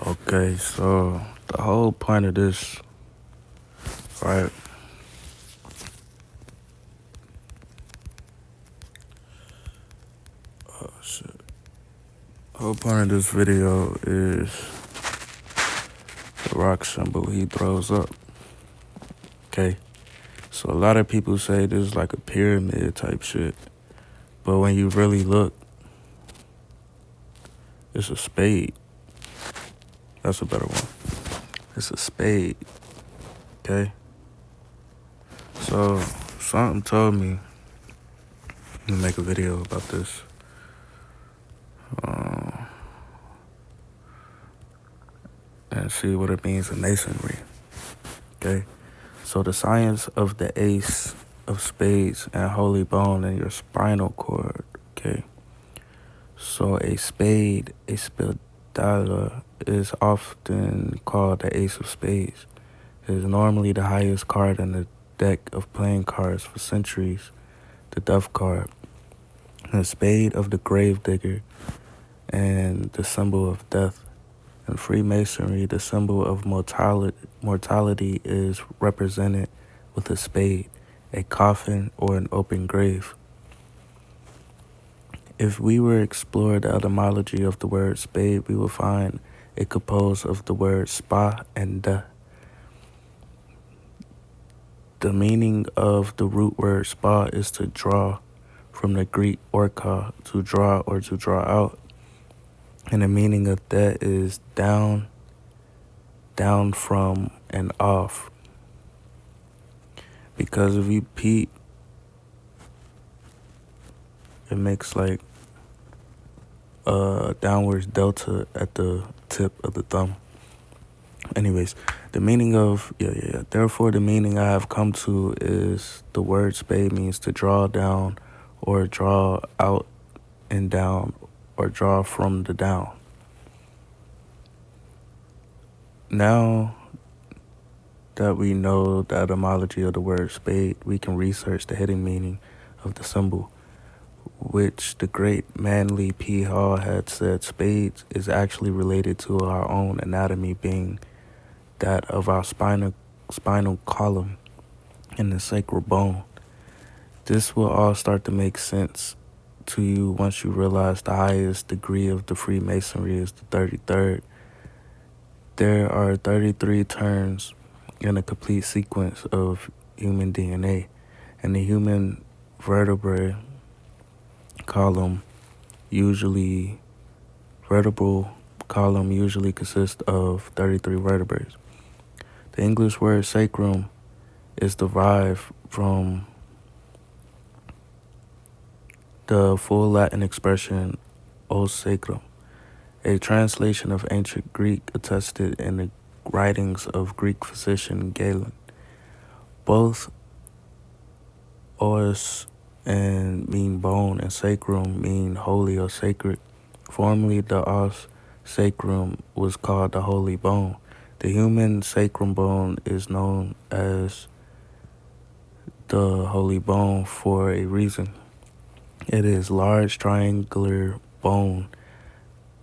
Okay, so the whole point of this, right? Oh shit. The whole point of this video is the rock symbol he throws up. Okay. So a lot of people say this is like a pyramid type shit. But when you really look, it's a spade. That's a better one. It's a spade. Okay. So something told me to make a video about this. And see what it means in masonry. Okay. So the science of the ace of spades and holy bone in your spinal cord. Okay. So a spade, a spadala, is often called the ace of spades. It is normally the highest card in the deck of playing cards for centuries, the death card, the spade of the grave digger, and the symbol of death. In Freemasonry, the symbol of mortality is represented with a spade, a coffin, or an open grave. If we were to explore the etymology of the word spade, we will find it composed of the words spa and da. The meaning of the root word spa is to draw, from the Greek orka, to draw or to draw out. And the meaning of that is down, down from, and off. Because if you peep, it makes like a downwards delta at the tip of the thumb. Anyways, the meaning of, therefore the meaning I have come to is the word spade means to draw down or draw out and down or draw from the down. Now that we know the etymology of the word spade, we can research the hidden meaning of the symbol, which the great Manly P. Hall had said spades is actually related to our own anatomy, being that of our spinal column and the sacral bone. This will all start to make sense to you once you realize the highest degree of the Freemasonry is the 33rd. There are 33 turns in a complete sequence of human DNA, and the human vertebral column usually consists of 33 vertebrae. The English word sacrum is derived from the full Latin expression os sacrum, a translation of ancient Greek attested in the writings of Greek physician Galen. Both os and mean bone and sacrum mean holy or sacred. Formerly, the os sacrum was called the holy bone. The human sacrum bone is known as the holy bone for a reason. It is large triangular bone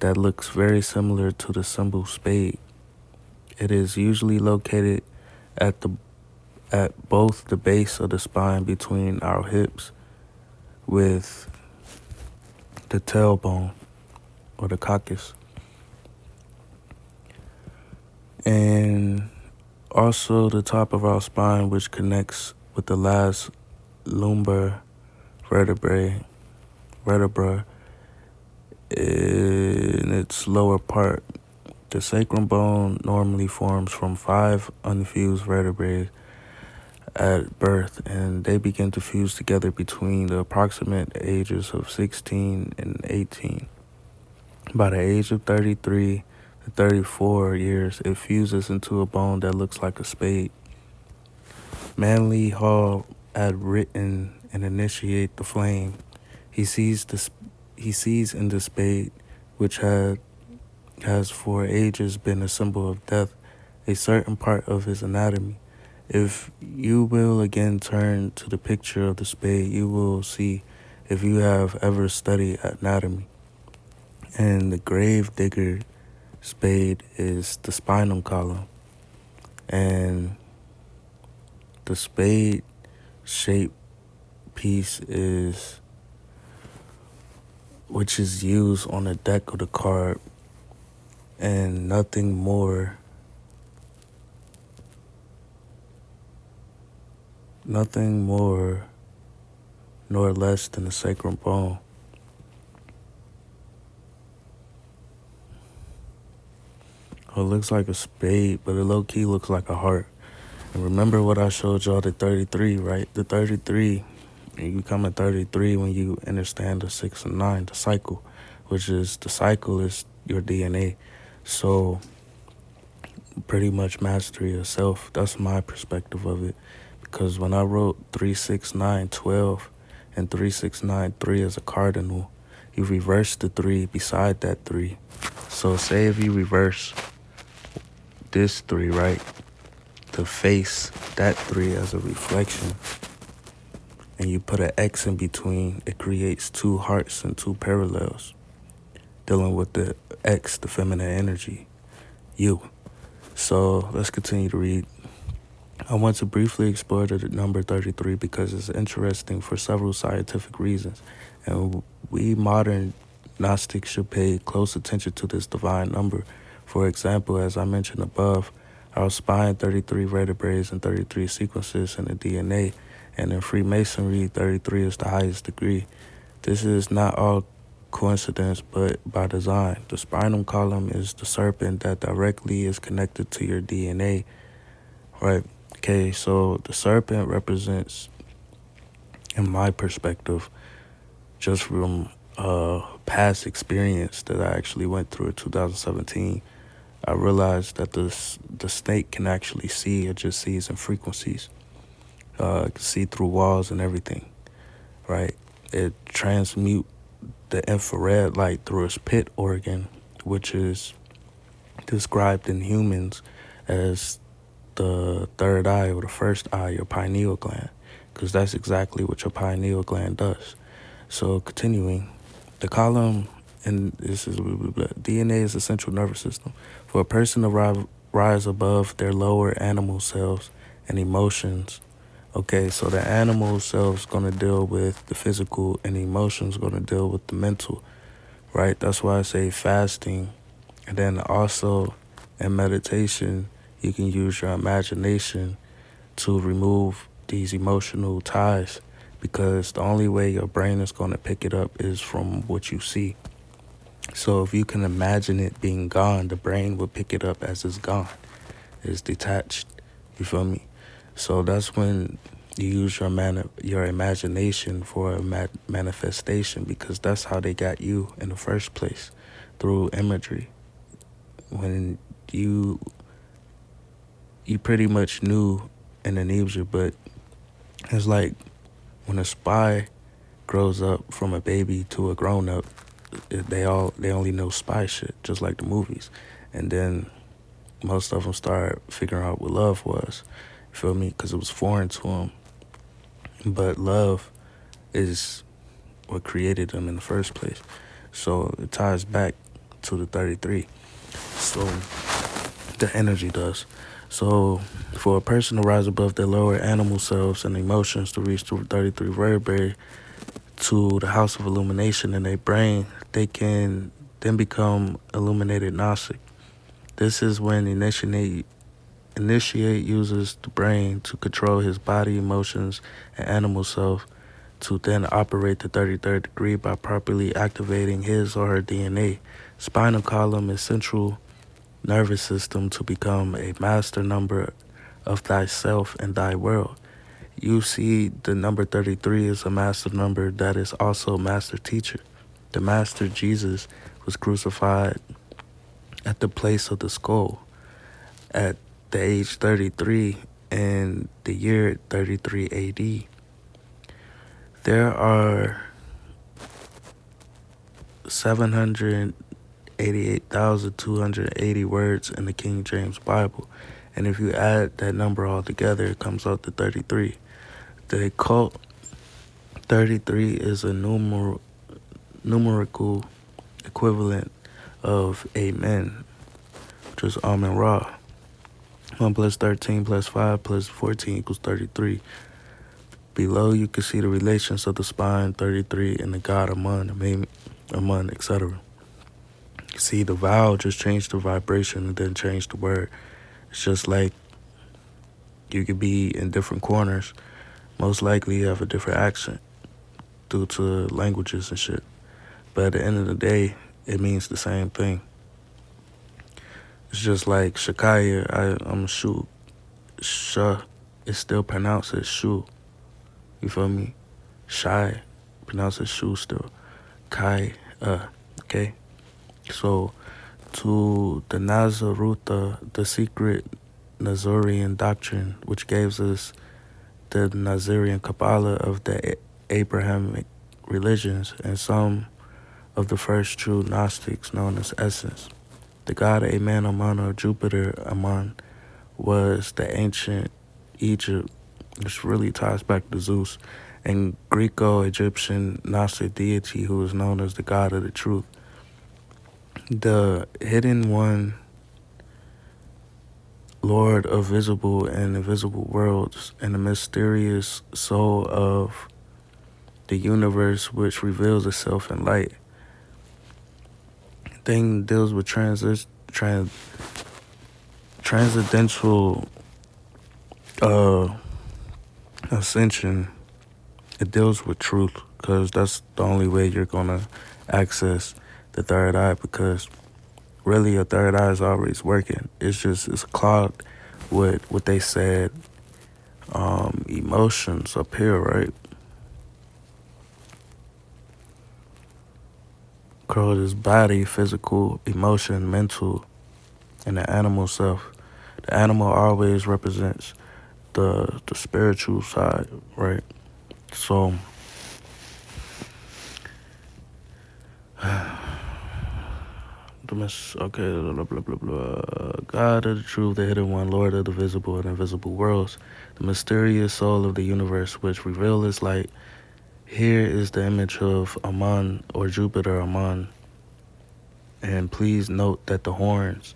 that looks very similar to the symbol spade. It is usually located at both the base of the spine between our hips with the tailbone or the caucus. And also the top of our spine, which connects with the last lumbar vertebra in its lower part. The sacrum bone normally forms from 5 unfused vertebrae at birth, and they begin to fuse together between the approximate ages of 16 and 18. By the age of 33 to 34 years, it fuses into a bone that looks like a spade. Manly Hall had written and initiate the flame. He sees in the spade, which has for ages been a symbol of death, a certain part of his anatomy. If you will again turn to the picture of the spade, you will see, if you have ever studied anatomy, and the grave digger Spade is the spinal column. And the spade shape piece is which is used on the deck of the card, and nothing more nor less than the sacrum bone. It looks like a spade, but it low-key looks like a heart. And remember what I showed y'all, the 33, right? The 33, and you come at 33 when you understand the 6 and 9, the cycle, which is the cycle is your DNA. So pretty much mastery of self. That's my perspective of it. Because when I wrote 3, 6, 9, 12, and 3, 6, 9, 3 as a cardinal, you reverse the 3 beside that 3. So say if you reverse this 3, right, to face that 3 as a reflection, and you put an X in between, it creates 2 hearts and 2 parallels, dealing with the X, the feminine energy, you. So let's continue to read. I want to briefly explore the number 33 because it's interesting for several scientific reasons, and we modern Gnostics should pay close attention to this divine number. For example, as I mentioned above, our spine 33 vertebrae and 33 sequences in the DNA, and in Freemasonry 33 is the highest degree. This is not all coincidence, but by design. The spinal column is the serpent that directly is connected to your DNA, right? Okay, so the serpent represents, in my perspective, just from past experience that I actually went through in 2017, I realized that the snake can actually see. It just sees in frequencies. It can see through walls and everything, right? It transmute the infrared light through its pit organ, which is described in humans as the third eye or the first eye, your pineal gland, because that's exactly what your pineal gland does. So continuing, the column, and this is DNA is the central nervous system. For a person to rise above their lower animal selves and emotions, okay, so the animal self's going to deal with the physical and the emotions going to deal with the mental, right? That's why I say fasting. And then also in meditation, you can use your imagination to remove these emotional ties, because the only way your brain is going to pick it up is from what you see. So if you can imagine it being gone, the brain will pick it up as it's gone. It's detached. You feel me? So that's when you use your imagination for a manifestation, because that's how they got you in the first place, through imagery. When you pretty much knew Indonesia, but it's like when a spy grows up from a baby to a grown up, they only know spy shit, just like the movies. And then most of them start figuring out what love was. You feel me? Because it was foreign to them. But love is what created them in the first place. So it ties back to the 33. So the energy does. So for a person to rise above their lower animal selves and emotions to reach the 33 vertebrae to the house of illumination in their brain, they can then become illuminated Gnostic. This is when initiate uses the brain to control his body, emotions, and animal self to then operate the 33rd degree by properly activating his or her DNA. Spinal column is central nervous system to become a master number of thyself and thy world. You see, the number 33 is a master number that is also master teacher. The master Jesus was crucified at the place of the skull at the age 33 in the year 33 AD. There are 788,280 words in the King James Bible, and if you add that number all together, it comes out to 33. The occult 33 is a numerical equivalent of amen. just and Ra. 1 plus 13 plus 5 plus 14 equals 33. Below, you can see the relations of the spine, 33, and the God Amun, etc. See, the vowel just changed the vibration and then changed the word. It's just like you could be in different corners. Most likely you have a different accent due to languages and shit. But at the end of the day, it means the same thing. It's just like Shakaya, I'm Shu. Sha, it's still pronounced as Shu. You feel me? Shy, pronounced as Shu still. Kai, okay? So, to the Nazaruta, the secret Nazarian doctrine, which gives us the Nazarian Kabbalah of the Abrahamic religions and some of the first true Gnostics known as Essence. The god Amen Amun or Jupiter Amun was the ancient Egypt, which really ties back to Zeus, and Greco-Egyptian Gnostic deity who is known as the god of the truth. The hidden one, Lord of visible and invisible worlds, and the mysterious soul of the universe which reveals itself in light. Thing deals with transcendental ascension. It deals with truth because that's the only way you're gonna access the third eye, because really your third eye is always working. It's clogged with what they said emotions up here, right? Called his body, physical, emotion, mental, and the animal self. The animal always represents the spiritual side, right? So okay, blah, blah, blah, blah. God of the truth, the hidden one, Lord of the visible and invisible worlds, the mysterious soul of the universe which reveals its light. Here is the image of Amun or Jupiter Amun. And please note that the horns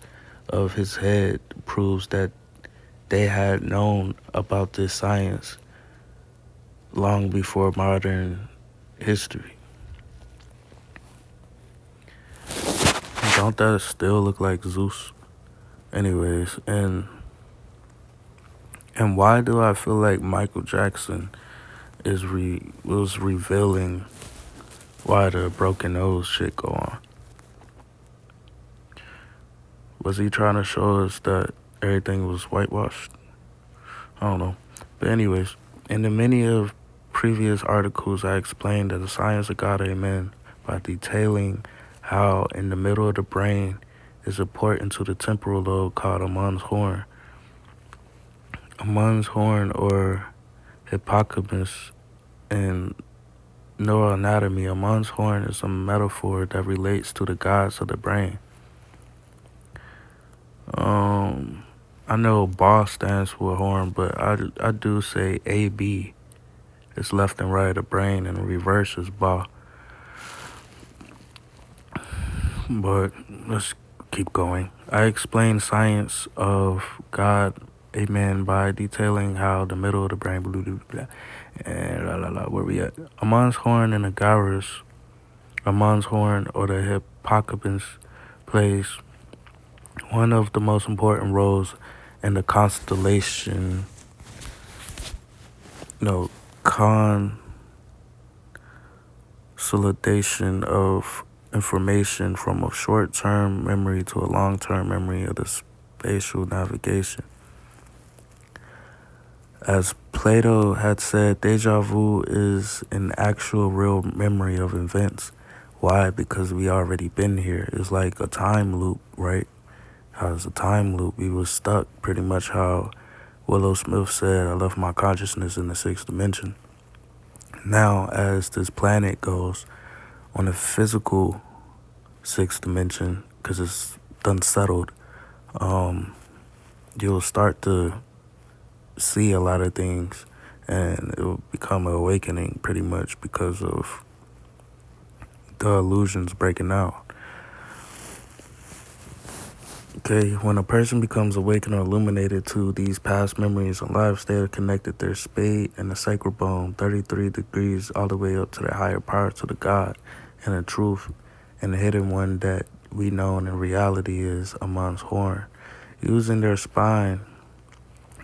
of his head proves that they had known about this science long before modern history. Don't that still look like Zeus? Anyways, and why do I feel like Michael Jackson was revealing why the broken nose shit go on? Was he trying to show us that everything was whitewashed? I don't know. But anyways, in the many of previous articles, I explained that the science of God, Amen, by detailing how in the middle of the brain is a port into the temporal lobe called Amun's horn. Amun's horn, or hippocampus, in neuroanatomy, Amun's horn is a metaphor that relates to the gods of the brain. I know BA stands for horn, but I do say AB. It's left and right of brain, and reverse is BA. But let's keep going. I explain science of God, Amen, by detailing how the middle of the brain, blah, blah, blah, and where we at? Amun's horn and the Gyrus, Amun's horn or the hippocampus, plays one of the most important roles in the constellation, consolidation of information from a short-term memory to a long-term memory of the spatial navigation. As Plato had said, deja vu is an actual real memory of events. Why? Because we already been here. It's like a time loop, right? How it's a time loop. We was stuck, pretty much how Willow Smith said, I left my consciousness in the 6th dimension. Now, as this planet goes on a physical 6th dimension, because it's unsettled, you'll start to see a lot of things, and it will become an awakening pretty much because of the illusions breaking out. Okay, when a person becomes awakened or illuminated to these past memories and lives, they have connected their spade and the sacred bone 33 degrees all the way up to the higher power, to the God and the truth and the hidden one that we know in reality is Amon's horn. Using their spine,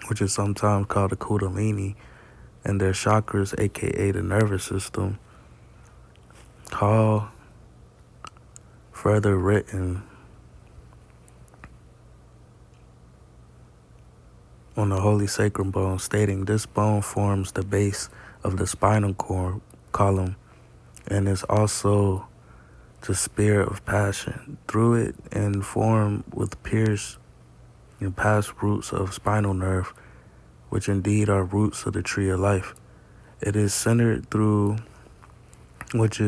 which is sometimes called the Kundalini, and their chakras, aka the nervous system, call further written on the holy sacred bone, stating this bone forms the base of the spinal cord column and is also the spirit of passion. Through it and formed with pierced and past roots of spinal nerve, which indeed are roots of the tree of life. It is centered through which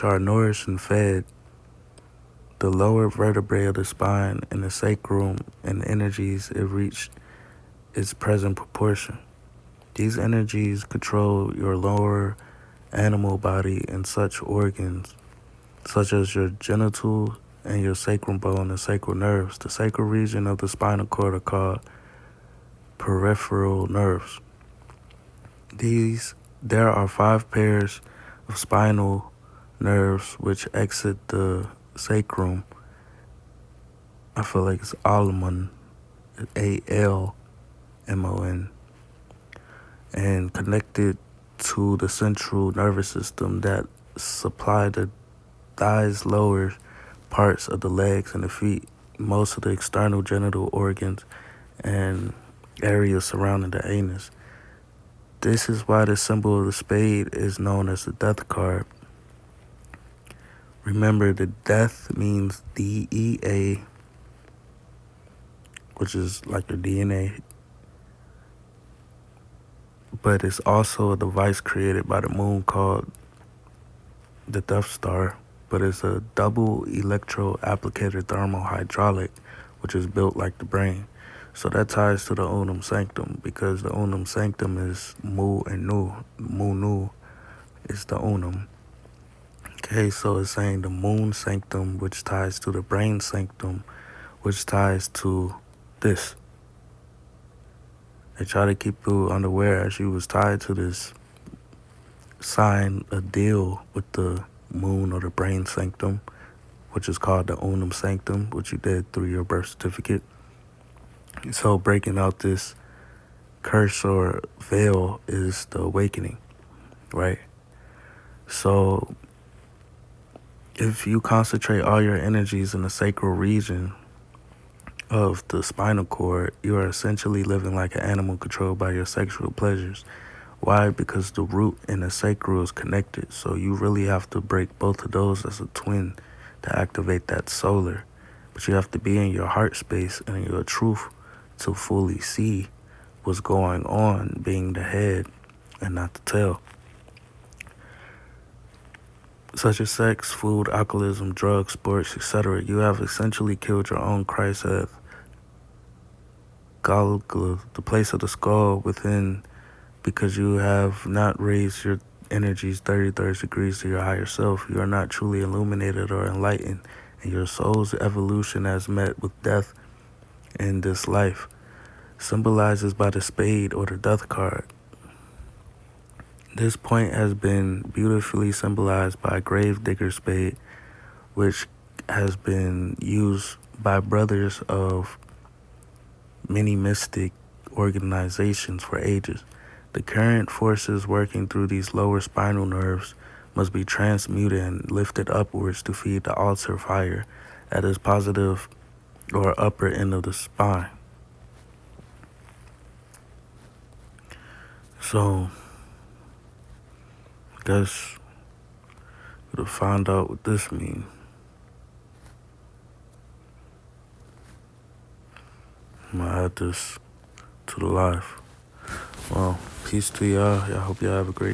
are nourished and fed the lower vertebrae of the spine and the sacrum, and the energies it reached its present proportion. These energies control your lower animal body and such organs, such as your genitals and your sacrum bone and sacral nerves. The sacral region of the spinal cord are called peripheral nerves. There are 5 pairs of spinal nerves which exit the sacrum. I feel like it's Almon, Almon, and connected to the central nervous system that supply the thighs, lower parts of the legs and the feet, most of the external genital organs, and areas surrounding the anus. This is why the symbol of the spade is known as the death card. Remember, the death means DEA, which is like your DNA, but it's also a device created by the moon called the Death Star, but it's a double electro applicator thermal hydraulic, which is built like the brain. So that ties to the Unum Sanctum, because the Unum Sanctum is Mu and Nu. Mu Nu is the Unum. Okay, so it's saying the Moon Sanctum, which ties to the Brain Sanctum, which ties to this. They try to keep you unaware as you was tied to this, sign a deal with the moon or the brain sanctum, which is called the Unum Sanctum, which you did through your birth certificate. So breaking out this curse or veil is the awakening, right? So if you concentrate all your energies in the sacral region of the spinal cord, you are essentially living like an animal controlled by your sexual pleasures. Why? Because the root and the sacral is connected. So you really have to break both of those as a twin to activate that solar. But you have to be in your heart space and your truth to fully see what's going on, being the head and not the tail. Such as sex, food, alcoholism, drugs, sports, etc. You have essentially killed your own Christ at Golgotha, the place of the skull within, because you have not raised your energies 33 degrees to your higher self. You are not truly illuminated or enlightened, and your soul's evolution has met with death in this life, symbolizes by the spade or the death card. This point has been beautifully symbolized by a grave digger spade, which has been used by brothers of many mystic organizations for ages. The current forces working through these lower spinal nerves must be transmuted and lifted upwards to feed the altar fire at its positive or upper end of the spine. So, I guess we'll find out what this means. I'm gonna add this to the live. Well, peace to y'all. I hope y'all have a great